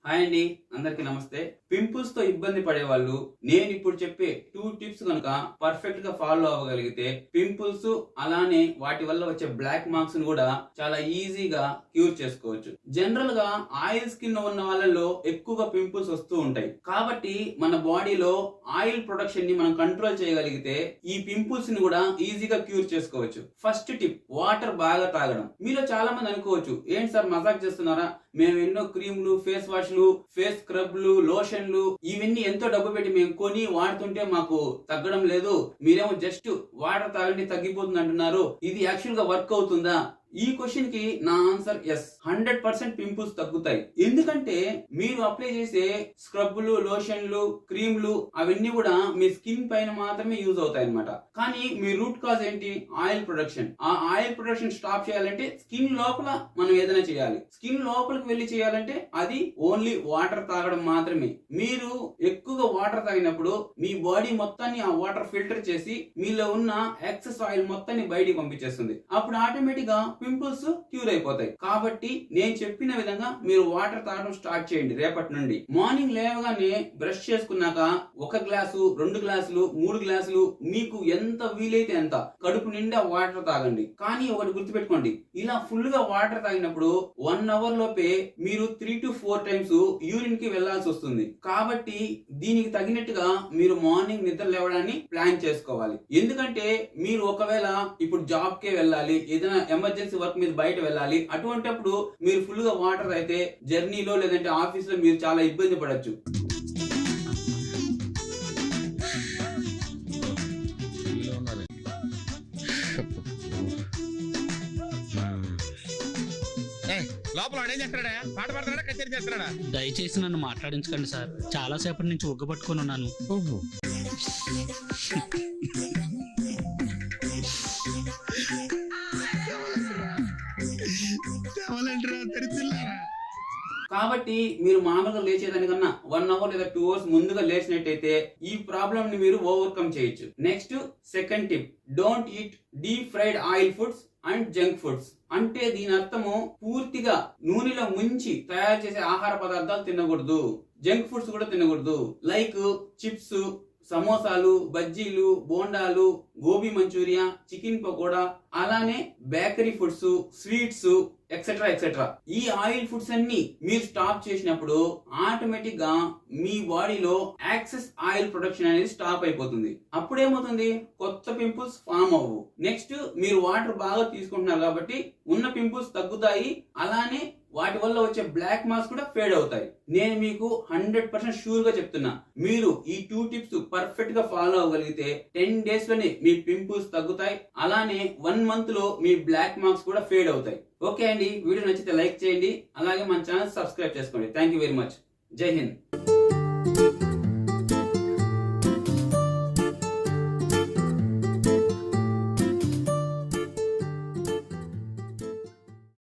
Hi అండి, అందరికి నమస్తే. పింపుల్స్ తో ఇబ్బంది పడే వాళ్ళు నేను ఇప్పుడు చెప్పే 2 టిప్స్ కనుక పర్ఫెక్ట్ గా ఫాలో అవ్వగలిగితే పింపుల్స్ అలానే వాటి వల్ల వచ్చే బ్లాక్ మార్క్స్ ను కూడా చాలా ఈజీగా క్యూర్ చేసుకోవచ్చు. జనరల్ గా ఆయిల్ స్కిన్ ఉన్న వాళ్ళలో ఎక్కువగా పింపుల్స్ వస్తూ ఉంటాయి. కాబట్టి మన బాడీలో ఆయిల్ ప్రొడక్షన్ ని మనం కంట్రోల్ చేయగలిగితే ఈ పింపుల్స్ ని కూడా ఈజీగా క్యూర్ చేసుకోవచ్చు. ఫస్ట్ టిప్, వాటర్ బాగా తాగడం. మీలో చాలా మంది అనుకోవచ్చు, ఏంటి సార్ మజాక్ చేస్తున్నారా, మేము ఎన్నో క్రీములు, ఫేస్ వాష్లు, ఫేస్ స్క్రబ్లు, లోషన్లు ఇవన్నీ ఎంతో డబ్బు పెట్టి మేము కొని వాడుతుంటే మాకు తగ్గడం లేదు, మీరేమో జస్ట్ వాటర్ తాగండి తగ్గిపోతుంది అంటున్నారు, ఇది యాక్చువల్ గా వర్క్ అవుతుందా? ఈ క్వశ్చన్ కి నా ఆన్సర్ ఎస్. 100% పింపుల్స్ తగ్గుతాయి. ఎందుకంటే మీరు అప్లై చేసే స్క్రబ్లు, లోషన్లు, క్రీమ్లు అవన్నీ కూడా మీ స్కిన్ పైన మాత్రమే యూజ్ అవుతాయి అన్నమాట. కానీ మీ రూట్ కాజ్ ఏంటి? Oil production. ఆ ఆయిల్ ప్రొడక్షన్ స్టాప్ చేయాలంటే స్కిన్ లోపల మనం ఏదైనా చేయాలి. స్కిన్ లోపలికి వెళ్ళి చేయాలంటే అది ఓన్లీ వాటర్ తాగడం మాత్రమే. మీరు ఎక్కువగా వాటర్ తాగినప్పుడు మీ బాడీ మొత్తాన్ని ఆ వాటర్ ఫిల్టర్ చేసి మీలో ఉన్న ఎక్సెస్ ఆయిల్ మొత్తాన్ని బయటికి పంపించేస్తుంది. అప్పుడు ఆటోమేటిక్ గా పింపుల్స్ క్యూర్ అయిపోతాయి. కాబట్టి నేను చెప్పిన విధంగా మీరు వాటర్ తాగడం స్టార్ట్ చేయండి రేపటి నుండి. మార్నింగ్ లేవగానే బ్రష్ చేసుకున్నాక 1 గ్లాసు, 2 గ్లాసులు, 3 గ్లాసులు మీకు ఎంత వీలైతే ఎంత కడుపు నిండా వాటర్ తాగండి. కానీ ఒకటి గుర్తుపెట్టుకోండి, ఇలా ఫుల్ గా వాటర్ తాగినప్పుడు 1 అవర్ లోపే మీరు 3 to 4 టైమ్స్ యూరిన్ కి వెళ్లాల్సి వస్తుంది. కాబట్టి దీనికి తగినట్టుగా మీరు మార్నింగ్ నిద్ర లేవడాన్ని ప్లాన్ చేసుకోవాలి. ఎందుకంటే మీరు ఒకవేళ ఇప్పుడు జాబ్ కే వెళ్ళాలి, ఏదైనా ఎమర్జెన్సీ వర్క్ మీద బయట వెళ్ళాలి, అటువంటిప్పుడు మీరు ఫుల్ గా వాటర్ అయితే జర్నీలో లేదంటే ఆఫీస్ లో మీరు చాలా ఇబ్బంది పడచ్చు. దయచేసి నన్ను మాట్లాడించకండి సార్, చాలా సేపటి నుంచి ఉగ్గబట్టుకొని ఉన్నాను. కాబట్టి మీరు మామూలుగా లేచేదానికన్నా 1 అవర్ లేదా 2 అవర్స్ ముందుగా లేచినట్టయితే ఈ ప్రాబ్లమ్ ని మీరు ఓవర్కమ్ చేయొచ్చు. Next second tip, don't eat deep fried oil foods and junk foods. అంటే దీని అర్థము పూర్తిగా నూనెలో ముంచి తయారు చేసే ఆహార పదార్థాలు తినకూడదు, జంక్ ఫుడ్స్ కూడా తినకూడదు. లైక్ చిప్స్, సమోసాలు, బజ్జీలు, బోండాలు, గోబీ మంచూరియా, చికెన్ పకోడా, అలానే bakery foods, sweets etcetera etcetera. ఈ ఆయిల్ ఫుడ్స్ అన్ని మీరు స్టాప్ చేసినప్పుడు ఆటోమేటిక్ గా మీ బాడీలో యాక్సెస్ ఆయిల్ ప్రొడక్షన్ అనేది స్టాప్ అయిపోతుంది. అప్పుడేమవుతుంది, కొత్త పింపుల్స్ ఫామ్ అవ్వవు. నెక్స్ట్ మీరు వాటర్ బాగా తీసుకుంటున్నారు కాబట్టి ఉన్న పింపుల్స్ తగ్గుతాయి, అలానే వాటి వల్ల వచ్చే బ్లాక్ మార్క్స్ కూడా ఫేడ్ అవుతాయి. నేను మీకు 100% షూర్ గా చెప్తున్నా, మీరు ఈ 2 టిప్స్ పర్ఫెక్ట్ గా ఫాలో అవ్వగలిగితే 10 డేస్ లోనే మీ పింపుల్స్ తగ్గుతాయి, అలానే 1 మంత్ లో మీ బ్లాక్ మార్క్స్ కూడా ఫేడ్ అవుతాయి. ఓకే అండి, వీడియో నచ్చితే లైక్ చేయండి, అలాగే మన ఛానల్ సబ్స్క్రైబ్ చేసుకోండి. Thank you very much. జై హింద్.